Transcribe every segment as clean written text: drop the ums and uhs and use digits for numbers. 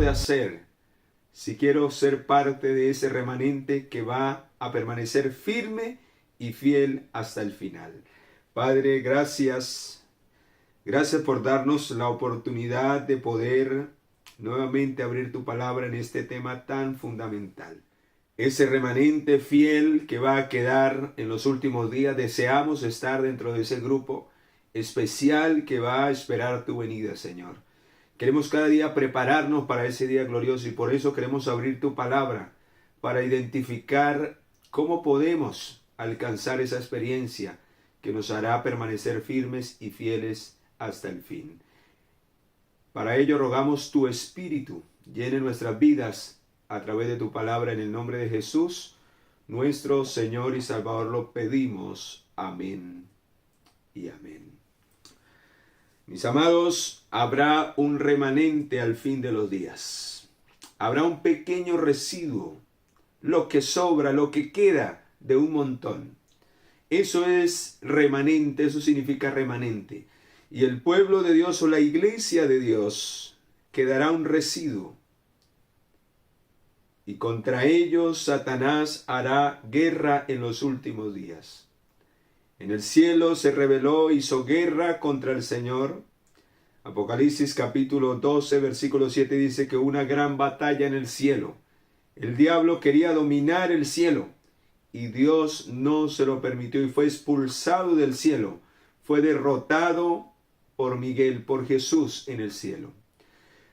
de hacer si quiero ser parte de ese remanente que va a permanecer firme y fiel hasta el final. Padre, gracias. Gracias por darnos la oportunidad de poder nuevamente abrir tu palabra en este tema tan fundamental. Ese remanente fiel que va a quedar en los últimos días, deseamos estar dentro de ese grupo especial que va a esperar tu venida, Señor. Queremos cada día prepararnos para ese día glorioso y por eso queremos abrir tu palabra para identificar cómo podemos alcanzar esa experiencia que nos hará permanecer firmes y fieles hasta el fin. Para ello rogamos tu Espíritu llene nuestras vidas a través de tu palabra en el nombre de Jesús, nuestro Señor y Salvador, lo pedimos. Amén y amén. Mis amados, habrá un remanente al fin de los días. Habrá un pequeño residuo, lo que sobra, lo que queda de un montón. Eso es remanente, eso significa remanente. Y el pueblo de Dios o la iglesia de Dios quedará un residuo. Y contra ellos Satanás hará guerra en los últimos días. En el cielo se rebeló, hizo guerra contra el Señor. Apocalipsis capítulo 12, versículo 7 dice que una gran batalla en el cielo. El diablo quería dominar el cielo y Dios no se lo permitió y fue expulsado del cielo. Fue derrotado por Miguel, por Jesús en el cielo.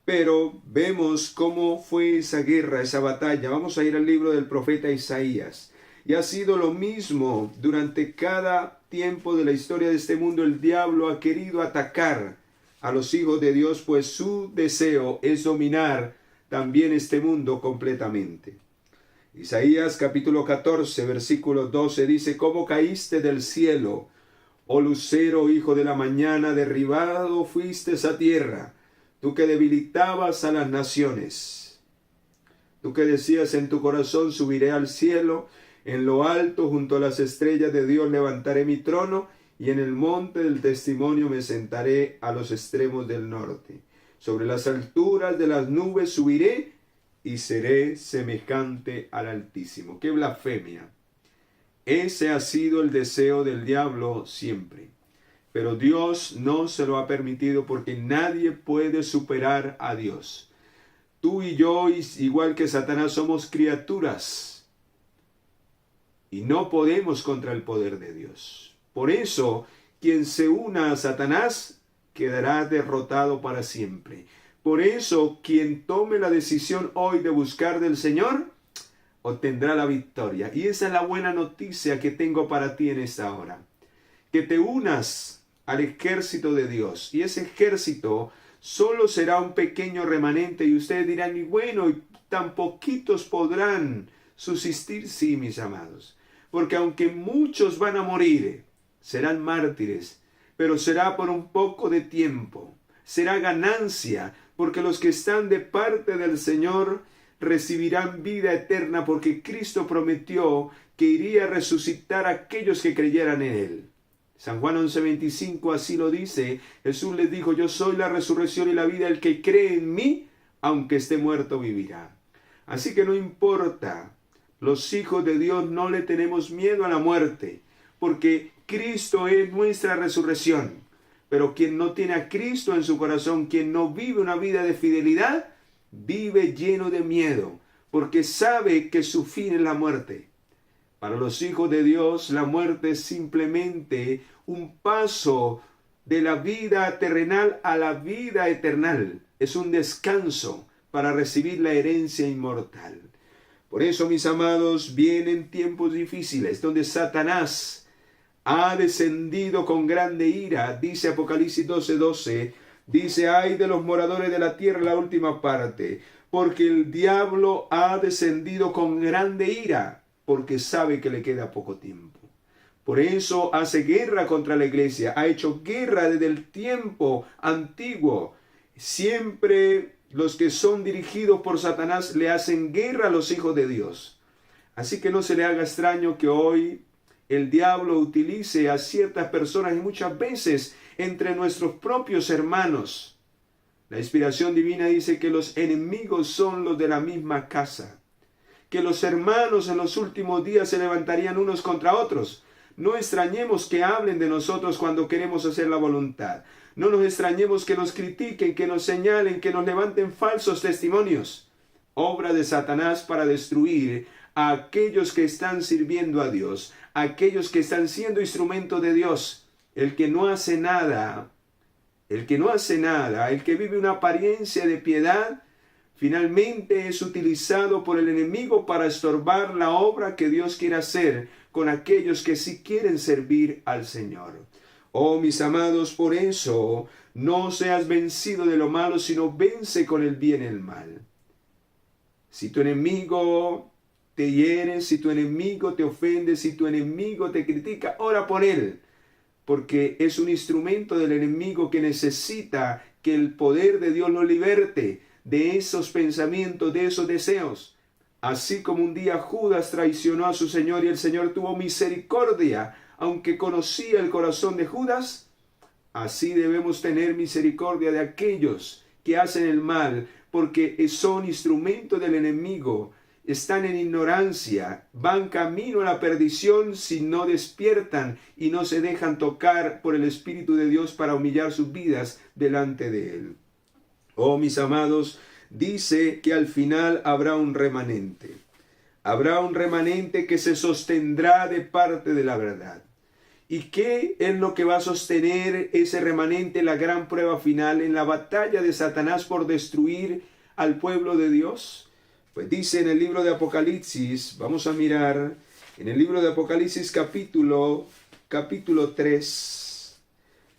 Pero vemos cómo fue esa guerra, esa batalla. Vamos a ir al libro del profeta Isaías. Y ha sido lo mismo durante cada tiempo de la historia de este mundo. El diablo ha querido atacar a los hijos de Dios, pues su deseo es dominar también este mundo completamente. Isaías capítulo 14, versículo 12 dice: ¿Cómo caíste del cielo, oh lucero, hijo de la mañana? Derribado fuiste a tierra, tú que debilitabas a las naciones. Tú que decías en tu corazón: subiré al cielo, en lo alto junto a las estrellas de Dios levantaré mi trono, y en el monte del testimonio me sentaré a los extremos del norte. Sobre las alturas de las nubes subiré, y seré semejante al Altísimo. ¡Qué blasfemia! Ese ha sido el deseo del diablo siempre. Pero Dios no se lo ha permitido porque nadie puede superar a Dios. Tú y yo, igual que Satanás, somos criaturas y no podemos contra el poder de Dios. Por eso, quien se una a Satanás quedará derrotado para siempre. Por eso, quien tome la decisión hoy de buscar del Señor obtendrá la victoria. Y esa es la buena noticia que tengo para ti en esta hora. Que te unas al ejército de Dios. Y ese ejército solo será un pequeño remanente. Y ustedes dirán: y bueno, y tan poquitos podrán subsistir. Sí, mis amados. Porque aunque muchos van a morir, serán mártires. Pero será por un poco de tiempo. Será ganancia. Porque los que están de parte del Señor recibirán vida eterna, porque Cristo prometió que iría a resucitar a aquellos que creyeran en Él. San Juan 11:25 así lo dice. Jesús les dijo: yo soy la resurrección y la vida, el que cree en mí, aunque esté muerto, vivirá. Así que no importa, los hijos de Dios no le tenemos miedo a la muerte, porque Cristo es nuestra resurrección. Pero quien no tiene a Cristo en su corazón, quien no vive una vida de fidelidad, vive lleno de miedo, porque sabe que su fin es la muerte. Para los hijos de Dios, la muerte es simplemente un paso de la vida terrenal a la vida eternal. Es un descanso para recibir la herencia inmortal. Por eso, mis amados, vienen tiempos difíciles donde Satanás ha descendido con grande ira. Dice Apocalipsis 12:12. Dice: ay de los moradores de la tierra, la última parte, porque el diablo ha descendido con grande ira, porque sabe que le queda poco tiempo. Por eso hace guerra contra la iglesia, ha hecho guerra desde el tiempo antiguo. Siempre los que son dirigidos por Satanás le hacen guerra a los hijos de Dios. Así que no se le haga extraño que hoy el diablo utilice a ciertas personas, y muchas veces entre nuestros propios hermanos, La inspiración divina dice que los enemigos son los de la misma casa, que los hermanos en los últimos días se levantarían unos contra otros. No extrañemos que hablen de nosotros cuando queremos hacer la voluntad. No nos extrañemos que nos critiquen, que nos señalen, que nos levanten falsos testimonios. Obra de Satanás para destruir a aquellos que están sirviendo a Dios, a aquellos que están siendo instrumento de Dios. El que no hace nada, el que vive una apariencia de piedad, finalmente es utilizado por el enemigo para estorbar la obra que Dios quiere hacer con aquellos que sí quieren servir al Señor. Oh, mis amados, por eso no seas vencido de lo malo, sino vence con el bien el mal. Si tu enemigo te hiere, si tu enemigo te ofende, si tu enemigo te critica, ora por él, porque es un instrumento del enemigo que necesita que el poder de Dios lo liberte de esos pensamientos, de esos deseos. Así como un día Judas traicionó a su Señor y el Señor tuvo misericordia, aunque conocía el corazón de Judas, así debemos tener misericordia de aquellos que hacen el mal, porque son instrumentos del enemigo, están en ignorancia, van camino a la perdición si no despiertan y no se dejan tocar por el Espíritu de Dios para humillar sus vidas delante de Él. Oh, mis amados, dice que al final habrá un remanente. Habrá un remanente que se sostendrá de parte de la verdad. ¿Y qué es lo que va a sostener ese remanente, la gran prueba final en la batalla de Satanás por destruir al pueblo de Dios? Pues dice en el libro de Apocalipsis, vamos a mirar, en el libro de Apocalipsis capítulo 3,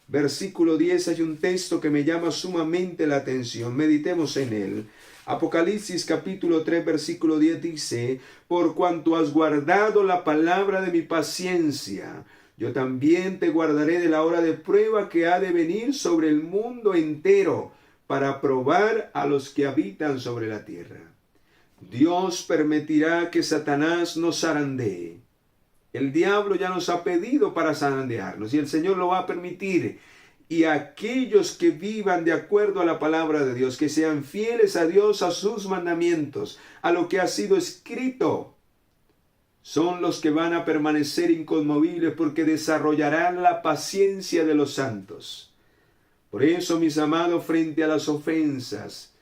versículo 10, hay un texto que me llama sumamente la atención, meditemos en él. Apocalipsis capítulo 3, versículo 10 dice, por cuanto has guardado la palabra de mi paciencia, yo también te guardaré de la hora de prueba que ha de venir sobre el mundo entero para probar a los que habitan sobre la tierra. Dios permitirá que Satanás nos zarandee. El diablo ya nos ha pedido para zarandearnos y el Señor lo va a permitir. Y aquellos que vivan de acuerdo a la palabra de Dios, que sean fieles a Dios, a sus mandamientos, a lo que ha sido escrito, son los que van a permanecer inconmovibles porque desarrollarán la paciencia de los santos. Por eso, mis amados, frente a las ofensas,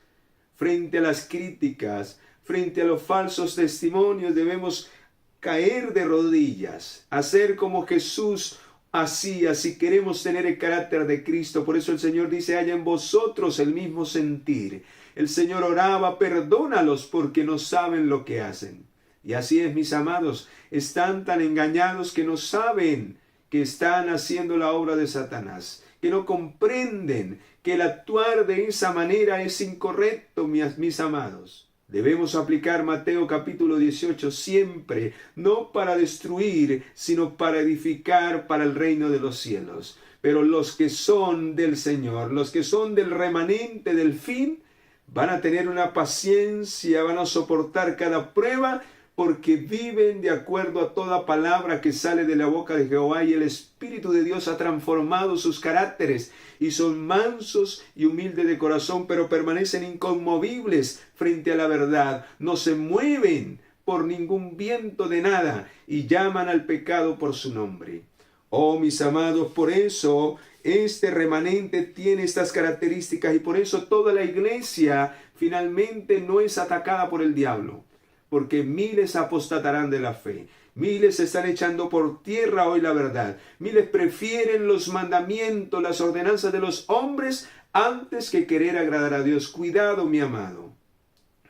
frente a las críticas, frente a los falsos testimonios, debemos caer de rodillas, hacer como Jesús hacía, si queremos tener el carácter de Cristo. Por eso el Señor dice, haya en vosotros el mismo sentir. El Señor oraba, perdónalos porque no saben lo que hacen. Y así es, mis amados, están tan engañados que no saben que están haciendo la obra de Satanás, que no comprenden que el actuar de esa manera es incorrecto, mis amados. Debemos aplicar Mateo capítulo 18 siempre, no para destruir, sino para edificar para el reino de los cielos. Pero los que son del Señor, los que son del remanente del fin, van a tener una paciencia, van a soportar cada prueba, porque viven de acuerdo a toda palabra que sale de la boca de Jehová, y el Espíritu de Dios ha transformado sus caracteres y son mansos y humildes de corazón, pero permanecen inconmovibles frente a la verdad, no se mueven por ningún viento de nada y llaman al pecado por su nombre. Oh, mis amados, por eso este remanente tiene estas características y por eso toda la iglesia finalmente no es atacada por el diablo. Porque miles apostatarán de la fe. Miles están echando por tierra hoy la verdad. Miles prefieren los mandamientos, las ordenanzas de los hombres antes que querer agradar a Dios. Cuidado, mi amado.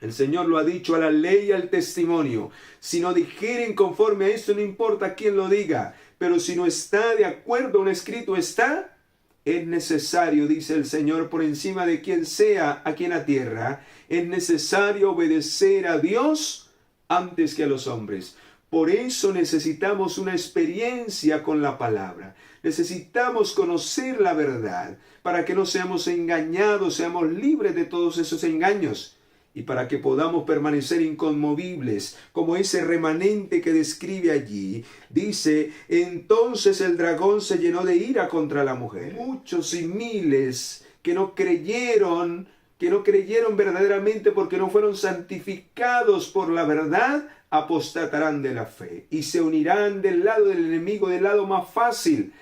El Señor lo ha dicho, a la ley y al testimonio. Si no dijeren conforme a esto, no importa quién lo diga. Pero si no está de acuerdo a un escrito, está. Es necesario, dice el Señor, por encima de quien sea aquí en la tierra, es necesario obedecer a Dios antes que a los hombres. Por eso necesitamos una experiencia con la palabra. Necesitamos conocer la verdad para que no seamos engañados, seamos libres de todos esos engaños y para que podamos permanecer inconmovibles como ese remanente que describe allí. Dice, entonces el dragón se llenó de ira contra la mujer. Muchos y miles que no creyeron que no creyeron verdaderamente porque no fueron santificados por la verdad, apostatarán de la fe y se unirán del lado del enemigo, del lado más fácil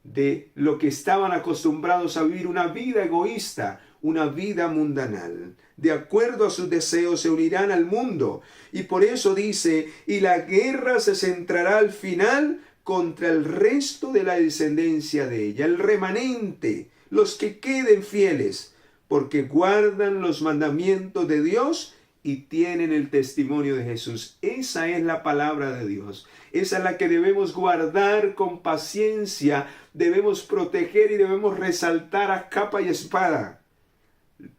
de lo que estaban acostumbrados a vivir, una vida egoísta, una vida mundanal. De acuerdo a sus deseos se unirán al mundo. Y por eso dice, y la guerra se centrará al final contra el resto de la descendencia de ella, el remanente, los que queden fieles, porque guardan los mandamientos de Dios y tienen el testimonio de Jesús. Esa es la palabra de Dios. Esa es la que debemos guardar con paciencia, debemos proteger y debemos resaltar a capa y espada.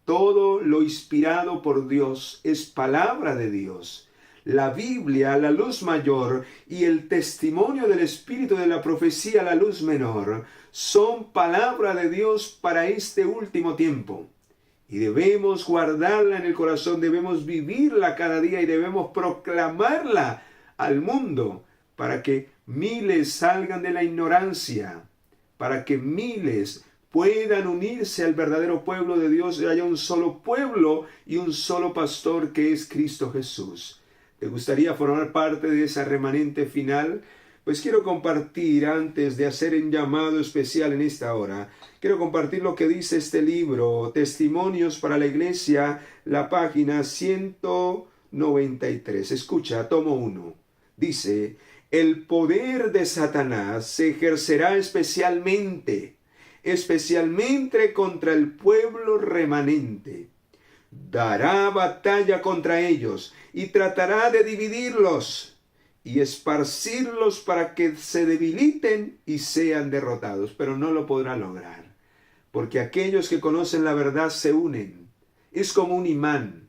Todo lo inspirado por Dios es palabra de Dios. La Biblia, la luz mayor, y el testimonio del Espíritu de la profecía, la luz menor, son palabra de Dios para este último tiempo. Y debemos guardarla en el corazón, debemos vivirla cada día y debemos proclamarla al mundo para que miles salgan de la ignorancia, para que miles puedan unirse al verdadero pueblo de Dios y haya un solo pueblo y un solo pastor que es Cristo Jesús. ¿Te gustaría formar parte de esa remanente final? Pues quiero compartir, antes de hacer un llamado especial en esta hora, quiero compartir lo que dice este libro, Testimonios para la Iglesia, la página 193. Escucha, tomo 1. Dice, el poder de Satanás se ejercerá especialmente contra el pueblo remanente. Dará batalla contra ellos y tratará de dividirlos y esparcirlos para que se debiliten y sean derrotados, pero no lo podrá lograr, porque aquellos que conocen la verdad se unen. Es como un imán.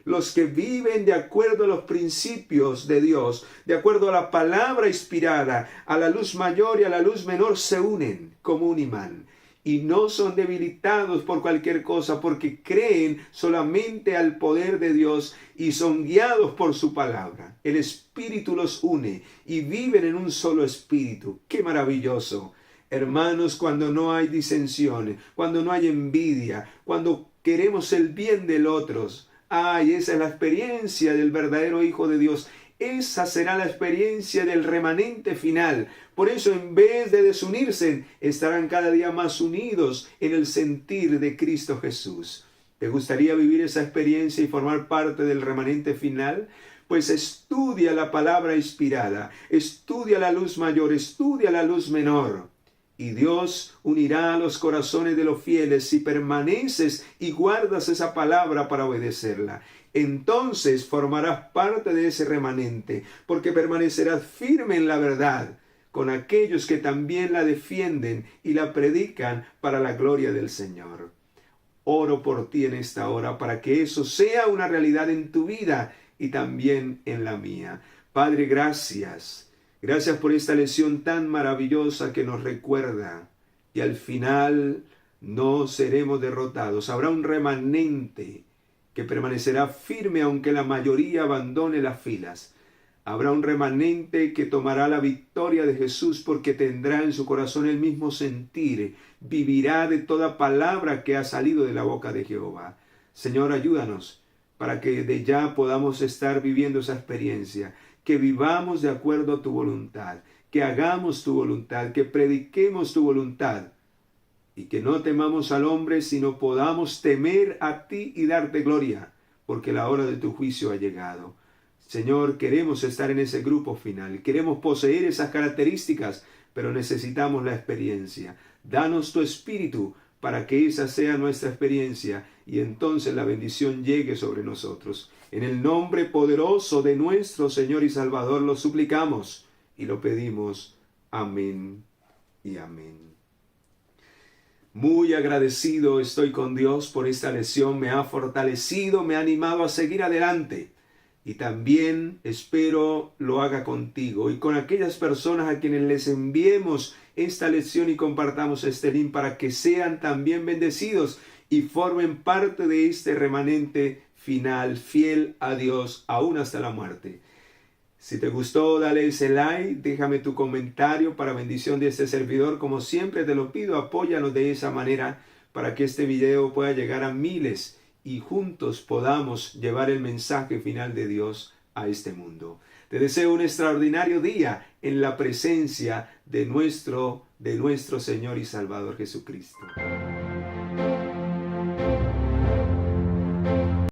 Los que viven de acuerdo a los principios de Dios, de acuerdo a la palabra inspirada, a la luz mayor y a la luz menor, se unen como un imán. Y no son debilitados por cualquier cosa, porque creen solamente al poder de Dios y son guiados por su palabra. El Espíritu los une y viven en un solo espíritu. ¡Qué maravilloso! Hermanos, cuando no hay disensiones, cuando no hay envidia, cuando queremos el bien del otro, ¡ay! Esa es la experiencia del verdadero Hijo de Dios. Esa será la experiencia del remanente final. Por eso, en vez de desunirse, estarán cada día más unidos en el sentir de Cristo Jesús. ¿Te gustaría vivir esa experiencia y formar parte del remanente final? Pues estudia la palabra inspirada, estudia la luz mayor, estudia la luz menor. Y Dios unirá los corazones de los fieles si permaneces y guardas esa palabra para obedecerla. Entonces formarás parte de ese remanente, porque permanecerás firme en la verdad, con aquellos que también la defienden y la predican para la gloria del Señor. Oro por ti en esta hora para que eso sea una realidad en tu vida y también en la mía. Padre, gracias. Gracias por esta lección tan maravillosa que nos recuerda y al final no seremos derrotados. Habrá un remanente que permanecerá firme aunque la mayoría abandone las filas. Habrá un remanente que tomará la victoria de Jesús porque tendrá en su corazón el mismo sentir, vivirá de toda palabra que ha salido de la boca de Jehová. Señor, ayúdanos para que de ya podamos estar viviendo esa experiencia, que vivamos de acuerdo a tu voluntad, que hagamos tu voluntad, que prediquemos tu voluntad y que no temamos al hombre, sino podamos temer a ti y darte gloria, porque la hora de tu juicio ha llegado. Señor, queremos estar en ese grupo final, queremos poseer esas características, pero necesitamos la experiencia. Danos tu espíritu para que esa sea nuestra experiencia y entonces la bendición llegue sobre nosotros. En el nombre poderoso de nuestro Señor y Salvador lo suplicamos y lo pedimos. Amén y amén. Muy agradecido estoy con Dios por esta lección. Me ha fortalecido, me ha animado a seguir adelante. Y también espero lo haga contigo y con aquellas personas a quienes les enviemos esta lección y compartamos este link para que sean también bendecidos y formen parte de este remanente final, fiel a Dios aún hasta la muerte. Si te gustó, dale ese like, déjame tu comentario para bendición de este servidor. Como siempre te lo pido, apóyanos de esa manera para que este video pueda llegar a miles y juntos podamos llevar el mensaje final de Dios a este mundo. Te deseo un extraordinario día en la presencia de nuestro Señor y Salvador Jesucristo.